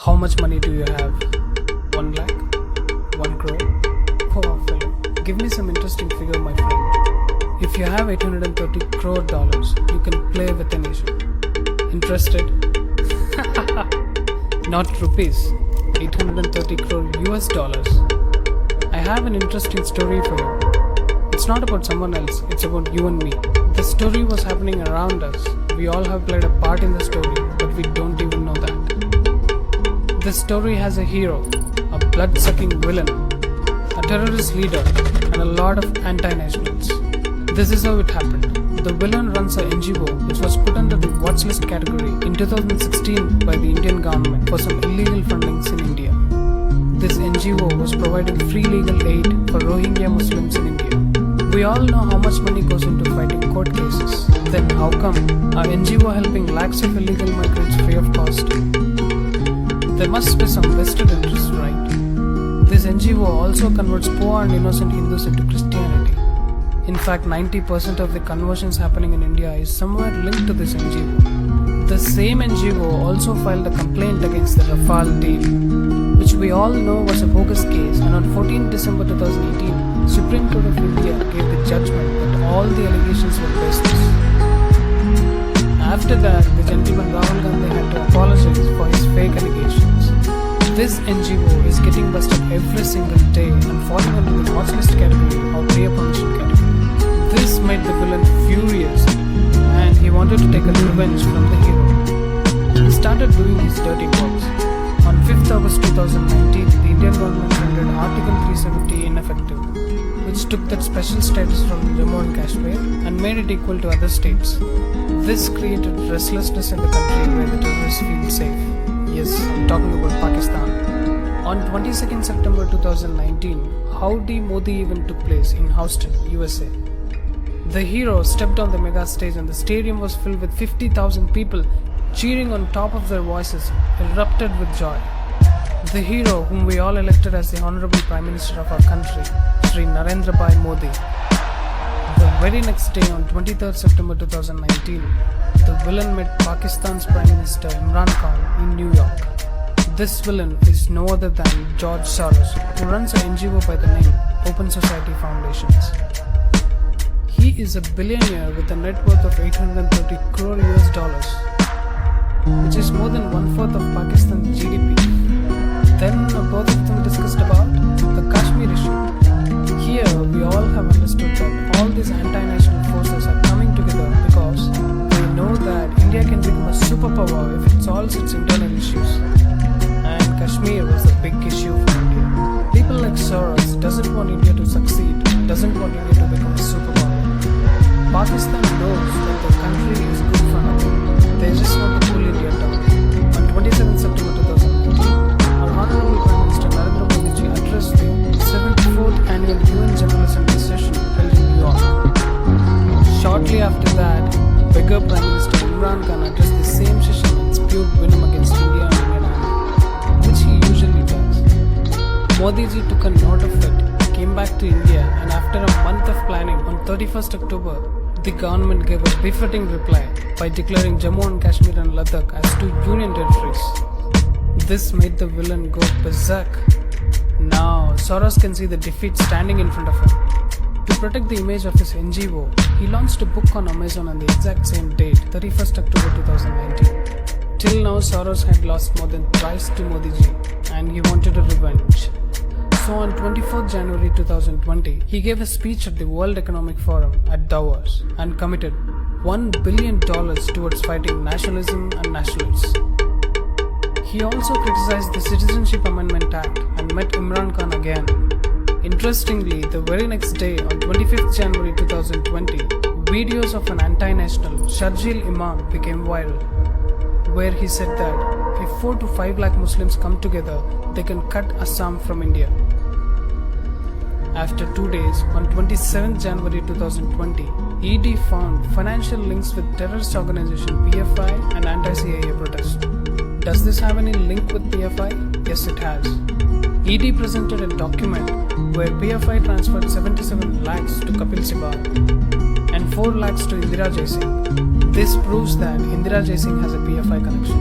How much money do you have? 1 lakh? 1 crore? Oh, fellow. Give me some interesting figure, my friend. If you have $830 crore, you can play with a nation. Interested? Not rupees. 830 crore US dollars. I have an interesting story for you. It's not about someone else, it's about you and me. The story was happening around us. We all have played a part in the story, but we don't even know that. This story has a hero, a blood-sucking villain, a terrorist leader, and a lot of anti-nationals. This is how it happened. The villain runs a NGO which was put under the watch list category in 2016 by the Indian government for some illegal fundings in India. This NGO was providing free legal aid for Rohingya Muslims in India. We all know how much money goes into fighting court cases. Then how come our NGO helping lakhs of illegal migrants free of cost? There must be some vested interest, right? This NGO also converts poor and innocent Hindus into Christianity. In fact, 90% of the conversions happening in India is somewhere linked to this NGO. The same NGO also filed a complaint against the Rafale deal, which we all know was a bogus case, and on 14 December 2018, Supreme Court of India gave the judgment that all the allegations were baseless. After that, the gentleman Rahul Gandhi had to apologize for his fake allegations. This NGO is getting busted every single day and falling under the watch list category or prayer permission category. This made the villain furious and he wanted to take a revenge from the hero. He started doing his dirty works. On 5th August 2019, the Indian government rendered Article 370 ineffective, which took that special status from Jammu and Kashmir and made it equal to other states. This created restlessness in the country where the terrorists feel safe. Yes, I'm talking about Pakistan. On 22nd September 2019, Howdy Modi event took place in Houston, USA. The hero stepped on the mega stage and the stadium was filled with 50,000 people cheering on top of their voices, erupted with joy. The hero whom we all elected as the Honorable Prime Minister of our country, Shri Narendra Bhai Modi. The very next day on 23rd September 2019, the villain met Pakistan's Prime Minister Imran Khan in New York. This villain is no other than George Soros, who runs an NGO by the name Open Society Foundations. He is a billionaire with a net worth of 830 crore US dollars, which is more than 1/4 of Pakistan's GDP. Then both of them discussed about the Kashmir issue. Here we all have understood that all these anti-national forces are coming together because they know that India can become a superpower if it solves its internal issues. And Kashmir was a big issue for India. People like Soros doesn't want India to succeed, doesn't want India to become a superpower. Pakistan knows that the country is good for nothing. They just want to pull India down. On 27th September 2019, our Honorable Prime Minister Narendra Modi ji addressed the 74th Annual UN General Assembly session held in New York. Shortly after that, beggar Prime Minister Imran Khan addressed the same session and spewed venom against India and Indian Army, which he usually does. Modi ji took a note of it, came back to India, and after a month of planning, on 31st October, the government gave a befitting reply by declaring Jammu and Kashmir and Ladakh as 2 union territories. This made the villain go berserk. Now, Soros can see the defeat standing in front of him. To protect the image of his NGO, he launched a book on Amazon on the exact same date, 31st October 2019. Till now, Soros had lost more than thrice to Modi ji, and he wanted a revenge. So on 24th January 2020, he gave a speech at the World Economic Forum at Davos and committed $1 billion towards fighting nationalism and nationalists. He also criticized the Citizenship Amendment Act and met Imran Khan again. Interestingly, the very next day, on 25th January 2020, videos of an anti-national Sharjeel Imam became viral, where he said that if 4 to 5 lakh Muslims come together, they can cut Assam from India. After 2 days, on 27th January 2020, ED found financial links with terrorist organization PFI and anti-CIA protest. Does this have any link with PFI? Yes, it has. ED presented a document where PFI transferred 77 lakhs to Kapil Sibal and 4 lakhs to Indira Jaisingh. This proves that Indira Jaisingh has a PFI connection.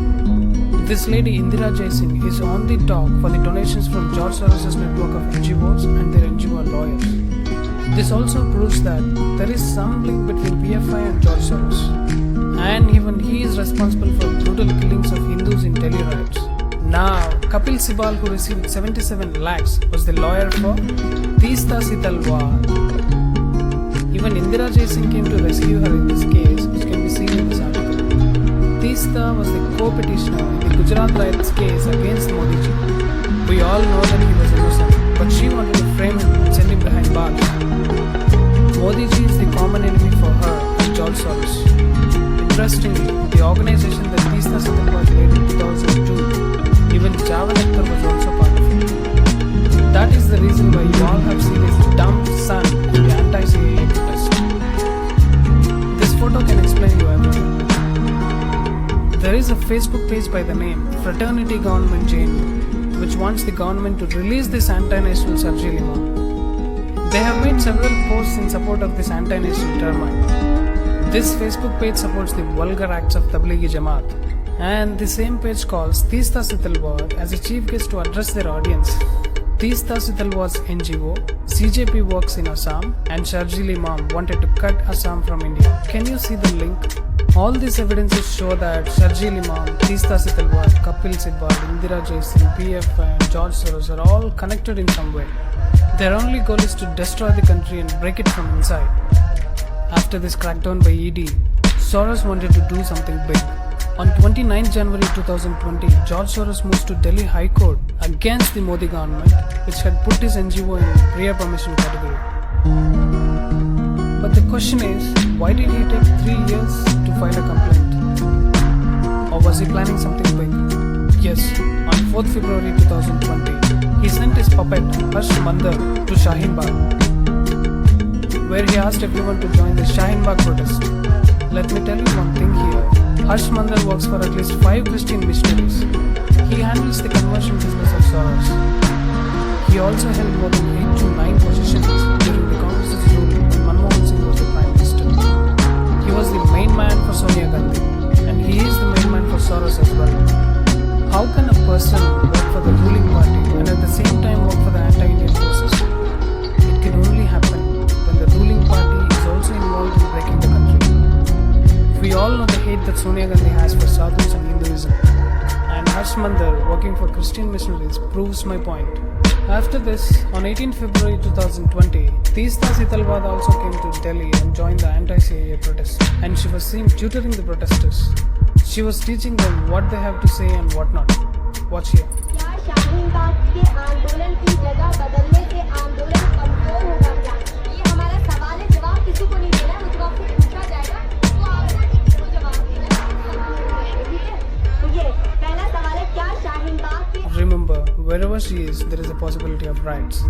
This lady Indira Jaising is on the talk for the donations from George Soros' network of NGOs and their NGO lawyers. This also proves that there is some link between PFI and George Soros. And even he is responsible for brutal killings of Hindus in Delhi riots. Now, Kapil Sibal, who received 77 lakhs, was the lawyer for Teesta Talwar. Even Indira Jaising came to rescue her in this case, which can be seen in this article. Teesta was the co-petitioner in the Gujarat riots case against Modi ji. We all know that he was innocent, but she wanted to frame him and send him behind bars. Modi ji is the common enemy for her and George Soros. Interestingly, the organization that Teesta Talwar led in 2002, even Jawad Akhtar was also part of it. That is the reason why you all have seen his dumb son in the anti-CAA protest. This photo can explain you everything. There is a Facebook page by the name Fraternity Government JNU, which wants the government to release this anti-national Sharjeel Imam. They have made several posts in support of this anti-national turmoil. This Facebook page supports the vulgar acts of Tablighi Jamaat, and the same page calls Teesta Talwar as a chief guest to address their audience. Teesta Talwar's NGO, CJP works in Assam, and Sharjeel Imam wanted to cut Assam from India. Can you see the link? All these evidences show that Sharjeel Imam, Teesta Talwar, Kapil Sibal, Indira Jaising, PFI and George Soros are all connected in some way. Their only goal is to destroy the country and break it from inside. After this crackdown by ED, Soros wanted to do something big. On 29 January 2020, George Soros moves to Delhi High Court against the Modi government, which had put his NGO in prior permission category. But the question is, why did he take 3 years to file a complaint? Or was he planning something big? Yes, on 4th February 2020, he sent his puppet Harsh Mandar to Shaheen Bagh, where he asked everyone to join the Shaheen Bagh protest. Let me tell you one thing here. Harsh Mandar works for at least 5 Christian missionaries. He handles the conversion business of Soros. He also held more than 8 to 9 positions during the Congress's rule when Manmohan Singh was the Prime Minister. He was the main man for Sonia Gandhi, and he is the main man for Soros as well. How can a person work for the ruling party and at the same time work for the anti-Indian forces? It can only happen when the ruling party is also involved in breaking the country. We all know the hate that Sonia Gandhi has for Sadhus and Hinduism, and Harsh Mandar working for Christian missionaries proves my point. After this, on 18 February 2020, Teesta Talwar also came to Delhi and joined the anti-CAA protest, and she was seen tutoring the protesters. She was teaching them what they have to say and what not. Watch here. क्या शाहीन बाग के आंदोलन की जगह बदलने से आंदोलन कमजोर होगा क्या? ये हमारा सवाल है, जवाब किसी को नहीं देना, वो जवाब से पूछा जाएगा, वो आपको वो जवाब देना है, ठीक है? तो ये पहला सवाल है, क्या शाहीन बाग के Remember, wherever she is, there is a possibility of riots.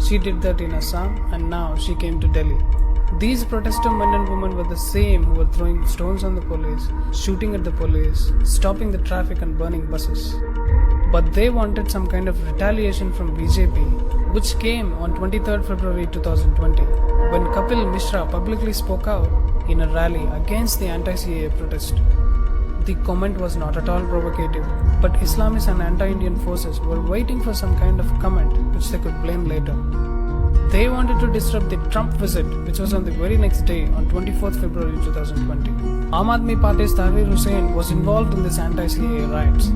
She did that in Assam, and now she came to Delhi. These protester men and women were the same who were throwing stones on the police, shooting at the police, stopping the traffic and burning buses. But they wanted some kind of retaliation from BJP, which came on 23rd February 2020, when Kapil Mishra publicly spoke out in a rally against the anti-CAA protest. The comment was not at all provocative, but Islamists and anti-Indian forces were waiting for some kind of comment which they could blame later. They wanted to disrupt the Trump visit, which was on the very next day on 24th February 2020. Aam Aadmi Party's Tahir Hussain was involved in this anti-CAA riots.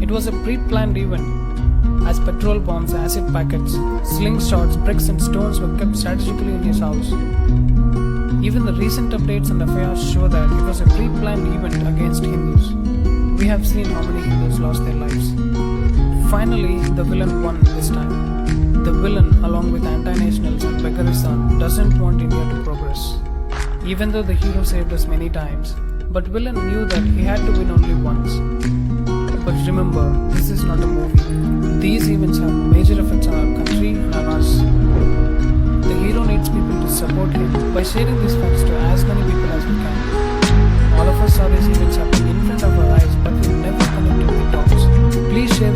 It was a pre-planned event, as petrol bombs, acid packets, slingshots, bricks and stones were kept strategically in his house. Even the recent updates and affairs show that it was a pre-planned event against Hindus. We have seen how many Hindus lost their lives. Finally, the villain won this time. The villain, along with anti-nationals and Begaristan, doesn't want India to progress. Even though the hero saved us many times, but villain knew that he had to win only once. But remember, this is not a movie. These events have major effects on our country and on us. The hero needs people to support him by sharing these facts to as many people as we can. All of us saw these events happening in front of our eyes, but we never connected the dots. Please share